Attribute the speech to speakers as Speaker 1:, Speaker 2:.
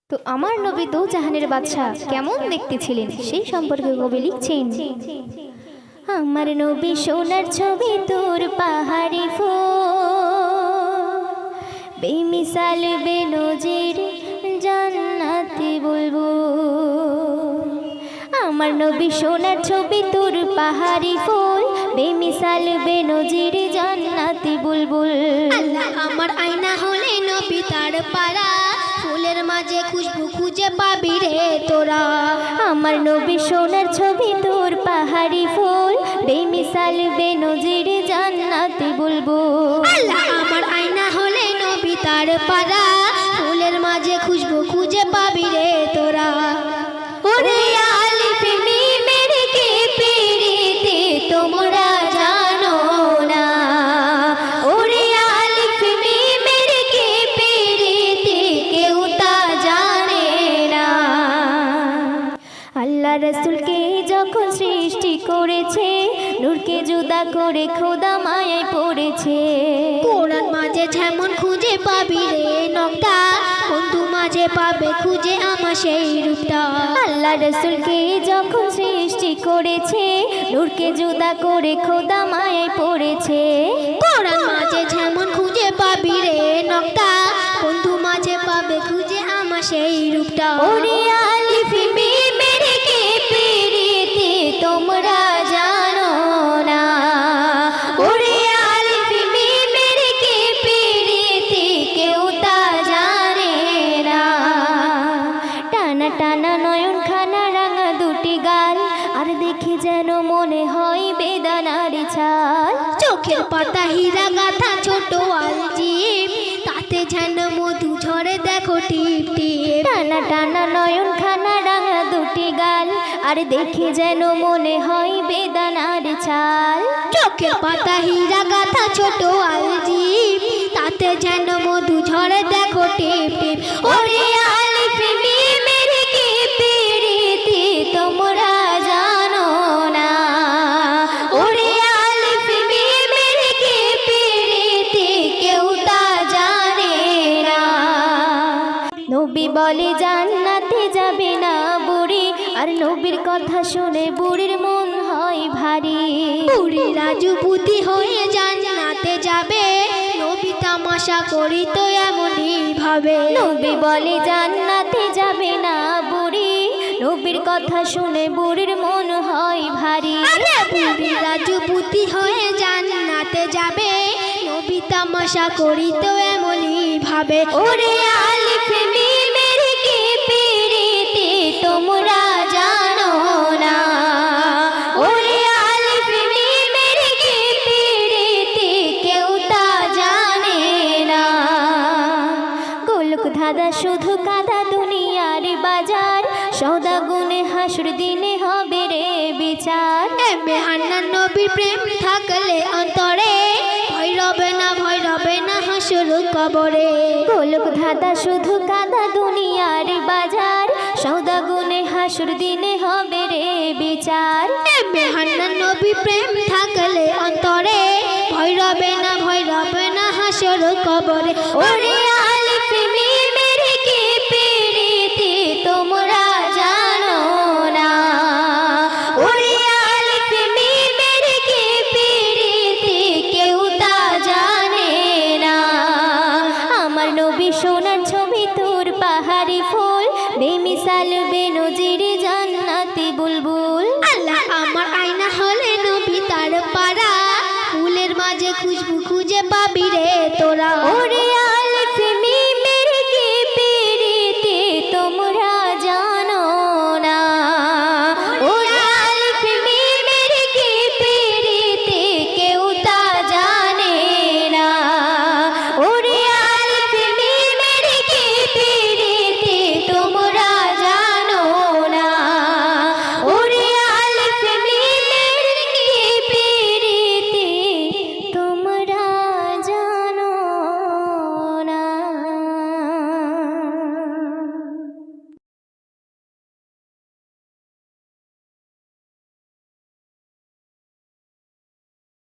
Speaker 1: তো আমার নবী দো জাহানের বাদশা কেমন দেখতে ছিলেন সেই সম্পর্কে কবি লিখছেন। আমার নবী সোনার ছবি তোর পাহাড়ি ফুল, বেমিসাল বেনজির জান্নাতি বুলবুল। আমার নবী সোনার ছবি তোর পাহাড়ি ফুল, বেমিসাল বেনজির জান্নাতি বুলবুল।
Speaker 2: আল্লাহ আমার আয়না হলে নবী তার পারা, ফুলের মাঝে খুশবু খুঁজে পাবি রে তোরা।
Speaker 1: আমার নবী সোনার ছবি তোর পাহাড়ি ফুল, বেমিসাল বেনজির জান্নাতি বুলবুল।
Speaker 2: আল্লাহ আমার আয়না হলে নবী তার পারা, ফুলের মাঝে খুশবু খুঁজে পাবি রে তোরা।
Speaker 1: ওরে আলিফ মিমের কে পিরিতে তোমরা জানো না, ওরে আলিফ মিমের কে পিরিতে কেউ তা জানে না। আল্লাহ রাসূলকে যখন সৃষ্টি করেছে, নূরকে জুদা করে খোদা মায়ায় পড়েছে।
Speaker 2: কোরআন মাঝে যেমন খুঁজে পাবি রে নকটা, বন্ধু মাঝে পাবে খুঁজে আমার সেই রূপটা।
Speaker 1: আল্লাহ রাসূলকে যখন সৃষ্টি করেছে, নূরকে জুদা করে খোদা মায়ায় পড়েছে।
Speaker 2: কোরআন মাঝে যেমন খুঁজে পাবি রে নকটা, বন্ধু মাঝে পাবে খুঁজে আমার সেই রূপটা।
Speaker 1: ওরে আলিফ মিমের কে পিরিতে তোমরা জানো না, ওরে আলিফ মিমের কে পিরিতে কেউ তা জানে না। টানা টানা নয়ন খানা রাঙা দুটি গাল, আর দেখে যেন মনে হয় বেদানার ছাল।
Speaker 2: চোখের পাতা হীরা গাথা ছোট আলজিব, তাতে যেন মধু ঝরে দেখো টিপ টিপ।
Speaker 1: টানা টানা নয়ন খানা রাঙা দুটি গাল, আর দেখে যেন মনে হয় বেদানার ছাল।
Speaker 2: চোখের পাতা হীরা গাথা ছোট আলজিব, তাতে যেন মধু ঝরে দেখো টিপ টিপ।
Speaker 1: ওরে আলিফ মিমের কে পিরিতে তোমরা জানো না, ওরে আলিফ মিমের কে পিরিতে কেউ তা জানে না। নবী বলে জান্নাতে যাবে না বুড়ি, আর নবীর কথা শুনে বুড়ির মন হয় ভারী।
Speaker 2: বুড়ি রাজু বুদ্ধি হয়ে জান্নাতে যাবে, নবী তামাশা করি তো এমনই ভাবে।
Speaker 1: নবী বলে জান্নাতে যাবে না বুড়ি, নবীর কথা শুনে বুড়ির মন হয় ভারী।
Speaker 2: বুড়ি রাজু বুদ্ধি হয়ে জান্নাতে যাবে, নবী তামাশা করি তো এমনই ভাবে।
Speaker 1: ওরে আলিফ মিমের কে পিরিতে তোমরা জানো না, ওরে আলিফ মিমের কে পিরিতে কেউ তা জানে না। গোলক ধাঁধা শুধু কাদা দুনিয়ার বাজার, সদা গুনে হাসুর দিনে হবে রে বিচার।
Speaker 2: মেহান্নার নবীর প্রেম থাকলে অন্তরে, ভয় রবে না ভয় রবে না হাসুর কবরে।
Speaker 1: গোলক ধাঁধা শুধু কাদা দুনিয়ার বাজার, সদা গুনে হাসুর দিনে হবে রে বিচার।
Speaker 2: মেহান্নার নবীর প্রেম থাকলে অন্তরে, ভয় রবে না হাসুর কবরে।
Speaker 1: ওরে আলিফ মিমের কে পিরিতে তোমরা জানো না, ওরে আলিফ মিমের কে পিরিতে কেউ তা জানে না। আমার নবী সোনার ছবি তোর পাহাড়ি ফুল, বেমিসাল বেনজির জান্নাতি বুলবুল।
Speaker 2: আল্লাহ আমার আয়না হলে নবী তার পারা, ফুলের মাঝে খুশবু খুঁজে পাবি রে তোরা।
Speaker 1: ওরে